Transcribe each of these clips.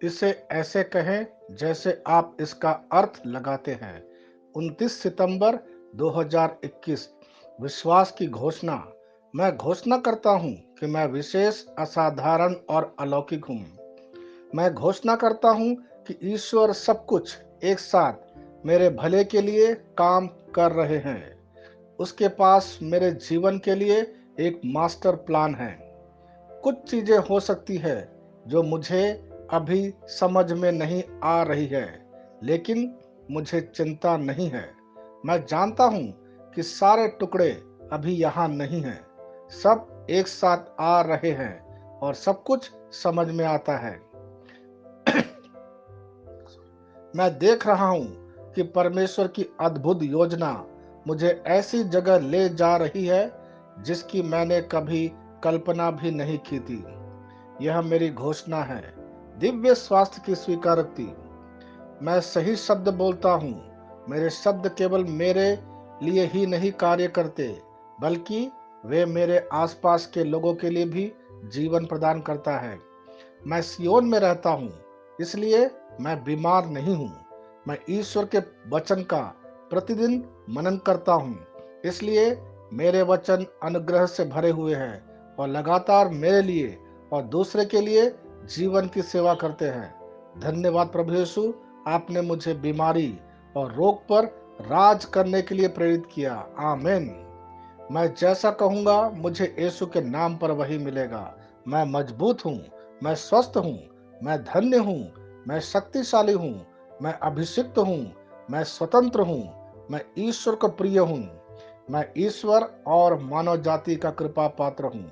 इसे ऐसे कहें जैसे आप इसका अर्थ लगाते हैं। 29 सितंबर 2021। विश्वास की घोषणा। मैं घोषणा करता हूं कि मैं विशेष, असाधारण और अलौकिक हूं। मैं घोषणा करता हूं कि ईश्वर सब कुछ एक साथ मेरे भले के लिए काम कर रहे हैं। उसके पास मेरे जीवन के लिए एक मास्टर प्लान है। कुछ चीजें हो सकती है जो मुझे अभी समझ में नहीं आ रही है, लेकिन मुझे चिंता नहीं है। मैं जानता हूं कि सारे टुकड़े अभी यहाँ नहीं हैं। सब एक साथ आ रहे हैं और सब कुछ समझ में आता है। मैं देख रहा हूं कि परमेश्वर की अद्भुत योजना मुझे ऐसी जगह ले जा रही है जिसकी मैंने कभी कल्पना भी नहीं की थी। यह मेरी घोषणा है। दिव्य स्वास्थ्य की स्वीकृति। मैं सही शब्द बोलता हूँ। मेरे शब्द केवल मेरे लिए ही नहीं कार्य करते, बल्कि वे मेरे आसपास के लोगों के लिए भी जीवन प्रदान करता है। मैं सियोन में रहता हूँ, इसलिए मैं बीमार नहीं हूँ। मैं ईश्वर के वचन का प्रतिदिन मनन करता हूँ, इसलिए मेरे वचन अनुग्रह से भरे हुए हैं और लगातार मेरे लिए और दूसरे के लिए जीवन की सेवा करते हैं। धन्यवाद प्रभु यीशु, आपने मुझे बीमारी और रोग पर राज करने के लिए प्रेरित किया। आमीन। मैं जैसा कहूंगा मुझे यीशु के नाम पर वही मिलेगा। मैं मजबूत हूँ, मैं स्वस्थ हूँ, मैं धन्य हूँ, मैं शक्तिशाली हूँ, मैं अभिषिक्त हूँ, मैं स्वतंत्र हूँ, मैं ईश्वर को प्रिय हूँ। मैं ईश्वर और मानव जाति का कृपा पात्र हूँ।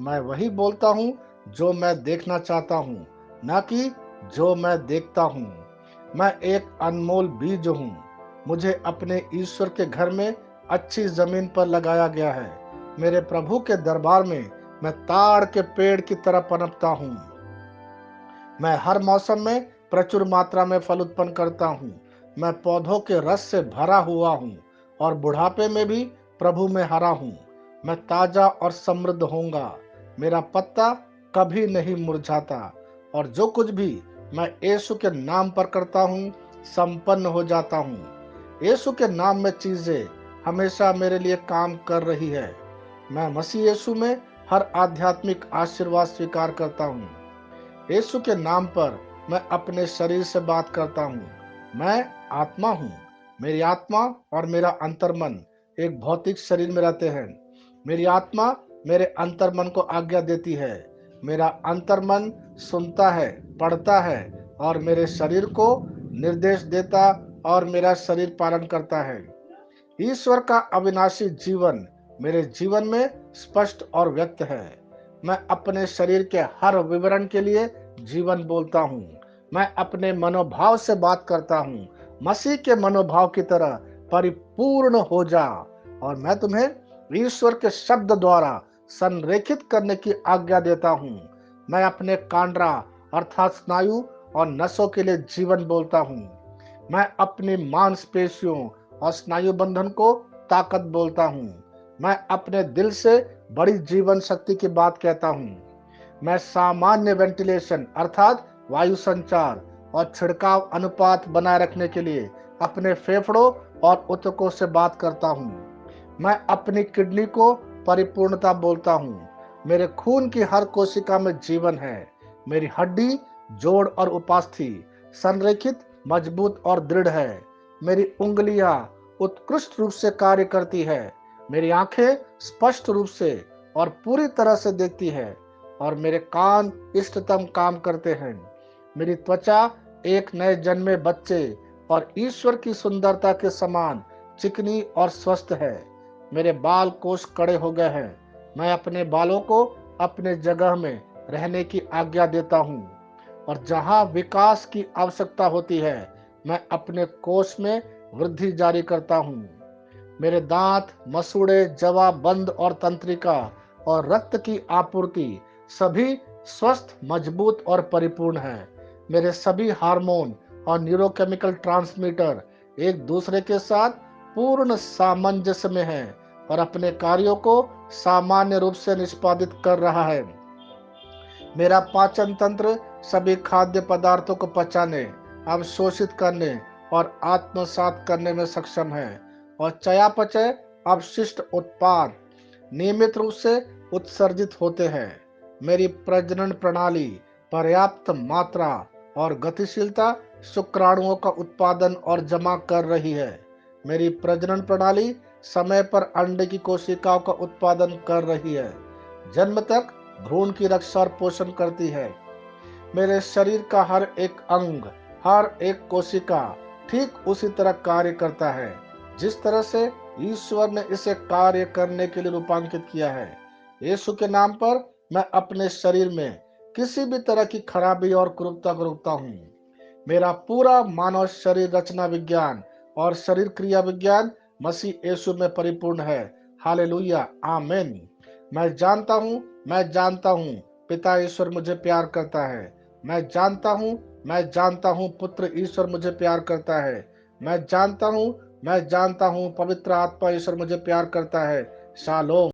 मैं वही बोलता हूँ जो मैं देखना चाहता हूँ, न कि जो मैं देखता हूँ। मैं एक अनमोल बीज हूँ। मुझे अपने ईश्वर के घर में अच्छी जमीन पर लगाया गया है। मेरे प्रभु के दरबार में मैं ताड़ के पेड़ की तरह पनपता हूँ। मैं हर मौसम में प्रचुर मात्रा में फल उत्पन्न करता हूँ। मैं पौधों के रस से भरा हुआ हूँ और बुढ़ापे में भी प्रभु में हरा हूँ। मैं ताजा और समृद्ध होऊंगा। मेरा पत्ता कभी नहीं मुरझाता और जो कुछ भी मैं यीशु के नाम पर करता हूँ संपन्न हो जाता हूँ। यीशु के नाम में चीजें हमेशा मेरे लिए काम कर रही है। मैं मसीह यीशु में हर आध्यात्मिक आशीर्वाद स्वीकार करता हूँ। यीशु के नाम पर मैं अपने शरीर से बात करता हूँ। मैं आत्मा हूँ। मेरी आत्मा और मेरा अंतर्मन एक भौतिक शरीर में रहते हैं। मेरी आत्मा मेरे अंतर्मन को आज्ञा देती है। मेरा अंतर्मन सुनता है, पढ़ता है और मेरे शरीर को निर्देश देता और मेरा शरीर पालन करता है। ईश्वर का अविनाशी जीवन मेरे जीवन में स्पष्ट और व्यक्त है। मैं अपने शरीर के हर विवरण के लिए जीवन बोलता हूँ। मैं अपने मनोभाव से बात करता हूँ। मसीह के मनोभाव की तरह परिपूर्ण हो जा। और मैं तुम्हें ईश्वर के शब्द द्वारा संरेखित करने की आज्ञा देता हूँ। मैं अपने कांड्रा अर्थात स्नायु और नसों के लिए जीवन बोलता हूँ। मैं अपनी मांसपेशियों और स्नायु बंधन को ताकत बोलता हूँ। मैं अपने दिल से बड़ी जीवन शक्ति की बात कहता हूँ। मैं सामान्य वेंटिलेशन अर्थात वायु संचार और छिड़काव अनुपात बनाए रखने के लिए अपने फेफड़ों और ऊतकों से बात करता हूँ। मैं अपनी किडनी को परिपूर्णता बोलता हूँ। मेरे खून की हर कोशिका में जीवन है। मेरी हड्डी, जोड़ और उपास्थि संरेखित, मजबूत और दृढ़ है। मेरी उंगलियां उत्कृष्ट रूप से कार्य करती है। मेरी आंखें स्पष्ट रूप से और पूरी तरह से देखती है और मेरे कान इष्टतम काम करते हैं। मेरी त्वचा एक नए जन्मे बच्चे और ईश्वर की सुंदरता के समान चिकनी और स्वस्थ है। मेरे बाल कोष कड़े हो गए हैं। मैं अपने बालों को अपने जगह में रहने की आज्ञा देता हूँ और जहाँ विकास की आवश्यकता होती है मैं अपने कोष में वृद्धि जारी करता हूँ। मेरे दांत, मसूड़े, जवाबबंद और तंत्रिका और रक्त की आपूर्ति सभी स्वस्थ, मजबूत और परिपूर्ण है। मेरे सभी हार्मोन और न्यूरोकेमिकल ट्रांसमीटर एक दूसरे के साथ पूर्ण सामंजस्य में है और अपने कार्यों को सामान्य रूप से निष्पादित कर रहा है। मेरा पाचन तंत्र सभी खाद्य पदार्थों को पचाने, अवशोषित करने और आत्मसात करने में सक्षम है, और चयापचय अपशिष्ट उत्पाद नियमित रूप से उत्सर्जित होते हैं। मेरी प्रजनन प्रणाली पर्याप्त मात्रा और गतिशीलता शुक्राणुओं का उत्पादन और जमा कर रही है। मेरी प्रजनन प्रणाली समय पर अंडे की कोशिकाओं का उत्पादन कर रही है, जन्म तक भ्रूण की रक्षा और पोषण करती है। मेरे शरीर का हर एक अंग, हर एक कोशिका ठीक उसी तरह कार्य करता है जिस तरह से ईश्वर ने इसे कार्य करने के लिए रूपांकित किया है। यीशु के नाम पर मैं अपने शरीर में किसी भी तरह की खराबी और कुरूपता को रोकता हूँ। मेरा पूरा मानव शरीर रचना विज्ञान और शरीर क्रिया विज्ञान मसीह यीशु में परिपूर्ण है। हालेलुया, आमीन। मैं जानता हूँ पिता ईश्वर मुझे प्यार करता है। मैं जानता हूँ पुत्र ईश्वर मुझे प्यार करता है। मैं जानता हूँ पवित्र आत्मा ईश्वर मुझे प्यार करता है। शालोम।